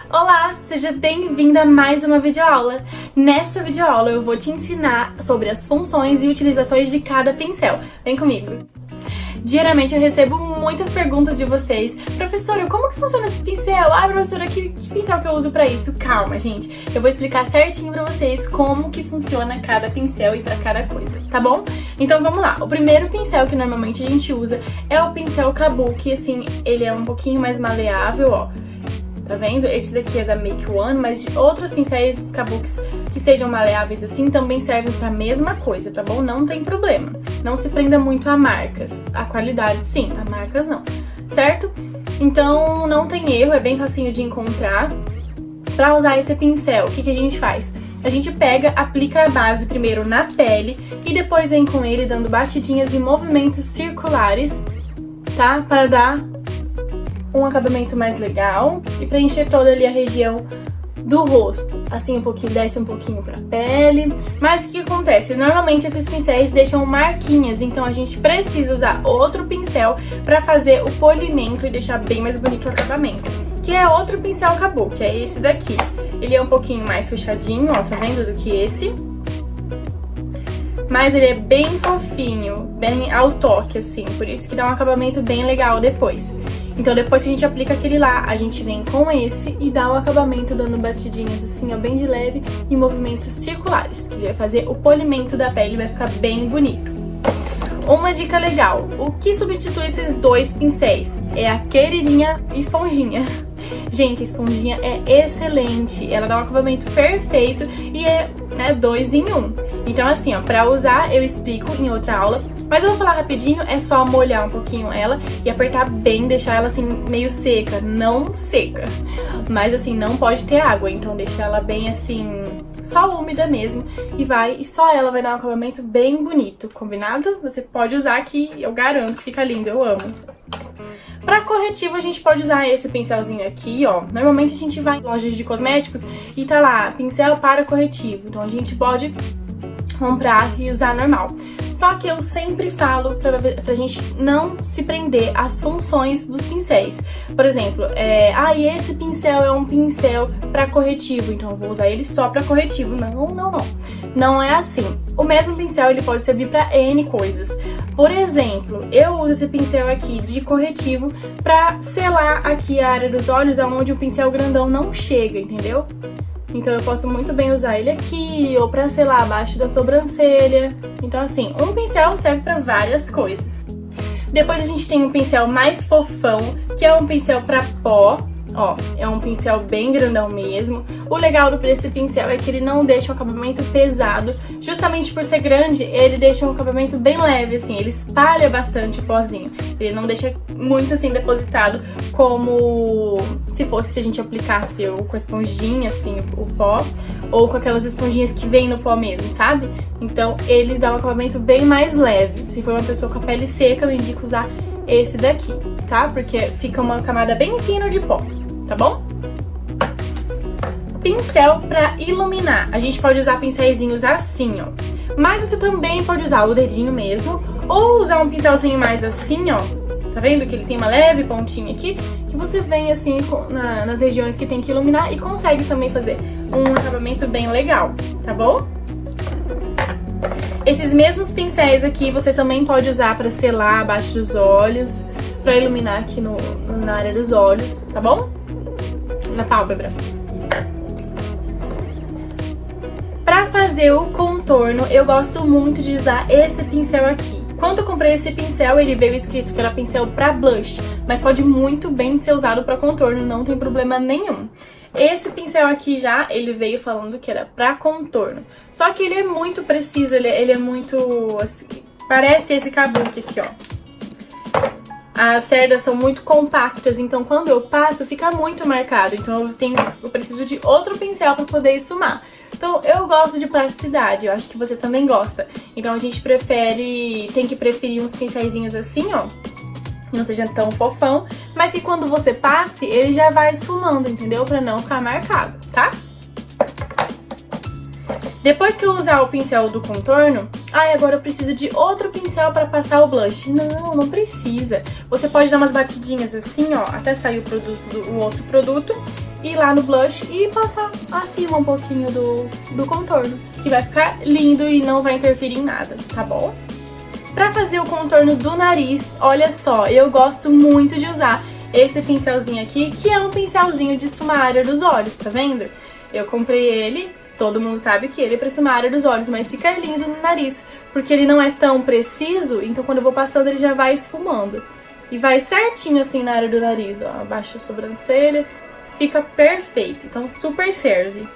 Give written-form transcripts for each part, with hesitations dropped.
Olá, seja bem-vinda a mais uma videoaula. Nessa videoaula eu vou te ensinar sobre as funções e utilizações de cada pincel. Vem comigo! Diariamente eu recebo muitas perguntas de vocês. Professora, como que funciona esse pincel? Ah, professora, que pincel que eu uso pra isso? Calma, gente. Eu vou explicar certinho pra vocês como que funciona cada pincel e pra cada coisa, tá bom? Então vamos lá. O primeiro pincel que normalmente a gente usa é o pincel Kabuki, assim, ele é um pouquinho mais maleável, ó. Tá vendo? Esse daqui é da Make One, mas outros pincéis Kabukis que sejam maleáveis assim também servem pra mesma coisa, tá bom? Não tem problema. Não se prenda muito a marcas. A qualidade sim, a marcas não. Certo? Então não tem erro, é bem facinho de encontrar. Pra usar esse pincel, o que a gente faz? A gente pega, aplica a base primeiro na pele e depois vem com ele dando batidinhas e movimentos circulares, tá? Para dar um acabamento mais legal e preencher toda ali a região do rosto. Assim, um pouquinho, desce um pouquinho pra pele. Mas o que acontece? Normalmente esses pincéis deixam marquinhas, então a gente precisa usar outro pincel pra fazer o polimento e deixar bem mais bonito o acabamento. Que é outro pincel Kabuki, é esse daqui. Ele é um pouquinho mais fechadinho, ó, tá vendo, do que esse. Mas ele é bem fofinho, bem ao toque, assim, por isso que dá um acabamento bem legal depois. Então depois que a gente aplica aquele lá, a gente vem com esse e dá o acabamento dando batidinhas assim, ó, bem de leve e movimentos circulares, que ele vai fazer o polimento da pele e vai ficar bem bonito. Uma dica legal, o que substitui esses dois pincéis é a queridinha esponjinha. Gente, a esponjinha é excelente, ela dá um acabamento perfeito e é, né, 2 em 1. Então assim, ó, pra usar eu explico em outra aula, mas eu vou falar rapidinho, é só molhar um pouquinho ela e apertar bem, deixar ela assim meio seca, não seca, mas assim, não pode ter água, então deixa ela bem assim, só úmida mesmo e só ela vai dar um acabamento bem bonito, combinado? Você pode usar que eu garanto que fica lindo, eu amo. Pra corretivo a gente pode usar esse pincelzinho aqui, ó. Normalmente a gente vai em lojas de cosméticos e tá lá, pincel para corretivo. Então a gente pode comprar e usar normal. Só que eu sempre falo pra gente não se prender às funções dos pincéis. Por exemplo, esse pincel é um pincel pra corretivo, então eu vou usar ele só pra corretivo. Não. Não é assim. O mesmo pincel ele pode servir pra N coisas. Por exemplo, eu uso esse pincel aqui de corretivo pra selar aqui a área dos olhos, onde o pincel grandão não chega, entendeu? Então eu posso muito bem usar ele aqui, ou pra selar abaixo da sobrancelha. Então assim, um pincel serve pra várias coisas. Depois a gente tem um pincel mais fofão, que é um pincel pra pó. Ó, é um pincel bem grandão mesmo. O legal desse pincel é que ele não deixa um acabamento pesado. Justamente por ser grande, ele deixa um acabamento bem leve, assim. Ele espalha bastante o pozinho. Ele não deixa muito, assim, depositado como se a gente aplicasse com a esponjinha, assim, o pó. Ou com aquelas esponjinhas que vem no pó mesmo, sabe? Então, ele dá um acabamento bem mais leve. Se for uma pessoa com a pele seca, eu indico usar esse daqui, tá? Porque fica uma camada bem fina de pó. Tá bom? Pincel pra iluminar. A gente pode usar pincéizinhos assim, ó. Mas você também pode usar o dedinho mesmo, ou usar um pincelzinho mais assim, ó. Tá vendo que ele tem uma leve pontinha aqui? Que você vem assim nas regiões que tem que iluminar e consegue também fazer um acabamento bem legal, tá bom? Esses mesmos pincéis aqui você também pode usar pra selar abaixo dos olhos, pra iluminar aqui na área dos olhos, tá bom? Na pálpebra. Pra fazer o contorno, eu gosto muito de usar esse pincel aqui. Quando eu comprei esse pincel, ele veio escrito que era pincel pra blush, mas pode muito bem ser usado pra contorno, não tem problema nenhum. Esse pincel aqui já, ele veio falando que era pra contorno. Só que ele é muito preciso, ele é muito, assim, parece esse Kabuki aqui, ó. As cerdas são muito compactas, então quando eu passo fica muito marcado. Então eu preciso de outro pincel para poder esfumar. Então eu gosto de praticidade, eu acho que você também gosta. Então a gente tem que preferir uns pincéisinhos assim, ó. Que não seja tão fofão, mas que quando você passe, ele já vai esfumando, entendeu? Pra não ficar marcado, tá? Depois que eu usar o pincel do contorno, agora eu preciso de outro pincel para passar o blush. Não precisa. Você pode dar umas batidinhas assim, ó, até sair o outro produto. ir lá no blush e passar acima um pouquinho do contorno, que vai ficar lindo e não vai interferir em nada, tá bom? Pra fazer o contorno do nariz, olha só, eu gosto muito de usar esse pincelzinho aqui, que é um pincelzinho de esfumar a área dos olhos, tá vendo? Eu comprei ele, todo mundo sabe que ele é pra esfumar a área dos olhos, mas fica lindo no nariz, porque ele não é tão preciso, então quando eu vou passando ele já vai esfumando. E vai certinho assim na área do nariz, ó, abaixo da sobrancelha, fica perfeito, então super serve.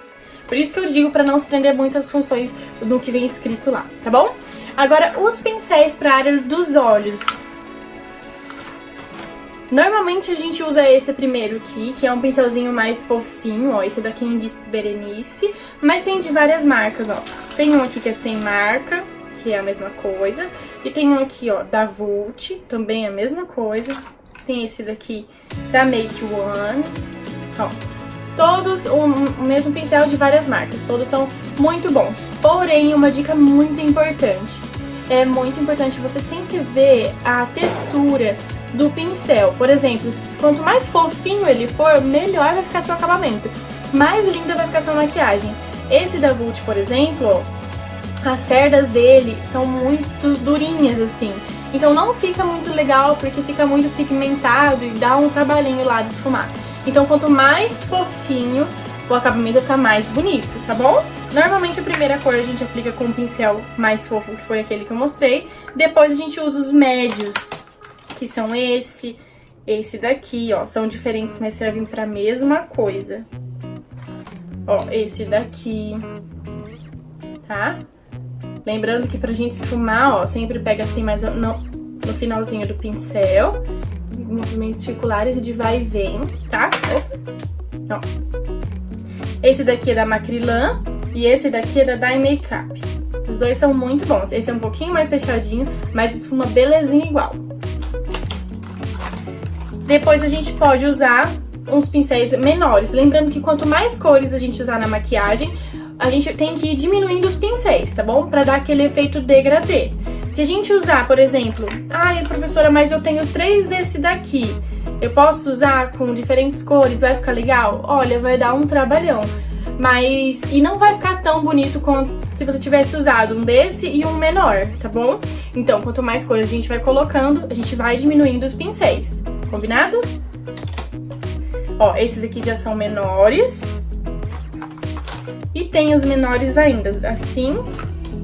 Por isso que eu digo pra não se prender muito às funções do que vem escrito lá, tá bom? Agora, os pincéis pra área dos olhos. Normalmente a gente usa esse primeiro aqui, que é um pincelzinho mais fofinho, ó, esse daqui é Indice Berenice, mas tem de várias marcas, ó. Tem um aqui que é sem marca, que é a mesma coisa, e tem um aqui, ó, da Vult, também é a mesma coisa. Tem esse daqui da Make One, ó. Todos o mesmo pincel de várias marcas, todos são muito bons. Porém, uma dica muito importante, é muito importante você sempre ver a textura do pincel. Por exemplo, quanto mais fofinho ele for, melhor vai ficar seu acabamento, mais linda vai ficar sua maquiagem. Esse da Vult, por exemplo, ó, as cerdas dele são muito durinhas assim, então não fica muito legal porque fica muito pigmentado e dá um trabalhinho lá de esfumar. Então quanto mais fofinho, o acabamento fica mais bonito, tá bom? Normalmente a primeira cor a gente aplica com um pincel mais fofo, que foi aquele que eu mostrei. Depois a gente usa os médios, que são esse daqui, ó. São diferentes, mas servem pra mesma coisa. Ó, esse daqui, tá? Lembrando que pra gente esfumar, ó, sempre pega assim mais no finalzinho do pincel, movimentos circulares e de vai e vem, tá? Ó. Esse daqui é da Macrylan e esse daqui é da Dye Makeup. Os dois são muito bons. Esse é um pouquinho mais fechadinho, mas esfuma belezinha igual. Depois a gente pode usar uns pincéis menores. Lembrando que quanto mais cores a gente usar na maquiagem, a gente tem que ir diminuindo os pincéis, tá bom? Pra dar aquele efeito degradê. Se a gente usar, por exemplo, ai, professora, mas eu tenho 3 desse daqui, eu posso usar com diferentes cores, vai ficar legal? Olha, vai dar um trabalhão. E não vai ficar tão bonito quanto se você tivesse usado um desse e um menor, tá bom? Então, quanto mais cores a gente vai colocando, a gente vai diminuindo os pincéis, combinado? Ó, esses aqui já são menores. E tem os menores ainda, assim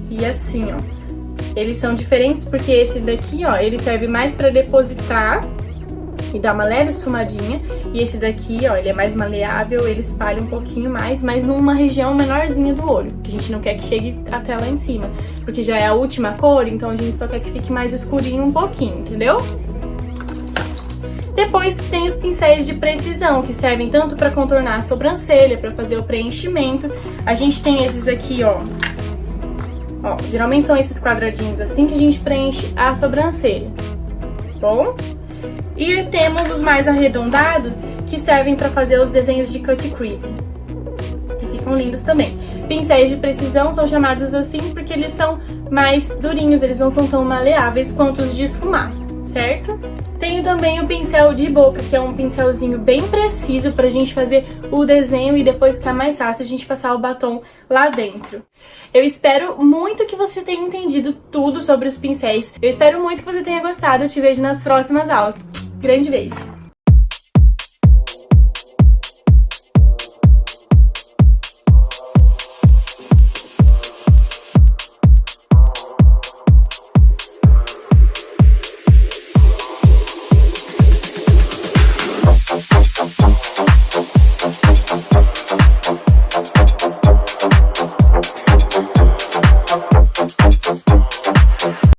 e assim, ó. Eles são diferentes porque esse daqui, ó, ele serve mais pra depositar e dar uma leve esfumadinha. E esse daqui, ó, ele é mais maleável, ele espalha um pouquinho mais, mas numa região menorzinha do olho, que a gente não quer que chegue até lá em cima, porque já é a última cor, então a gente só quer que fique mais escurinho um pouquinho, entendeu? Depois tem os pincéis de precisão, que servem tanto para contornar a sobrancelha, para fazer o preenchimento. A gente tem esses aqui, ó. Ó, geralmente são esses quadradinhos assim que a gente preenche a sobrancelha, bom? E temos os mais arredondados, que servem para fazer os desenhos de cut crease, que ficam lindos também. Pincéis de precisão são chamados assim porque eles são mais durinhos, eles não são tão maleáveis quanto os de esfumar, certo? Tenho também o pincel de boca, que é um pincelzinho bem preciso pra gente fazer o desenho e depois ficar mais fácil a gente passar o batom lá dentro. Eu espero muito que você tenha entendido tudo sobre os pincéis. Eu espero muito que você tenha gostado. Eu te vejo nas próximas aulas. Grande beijo!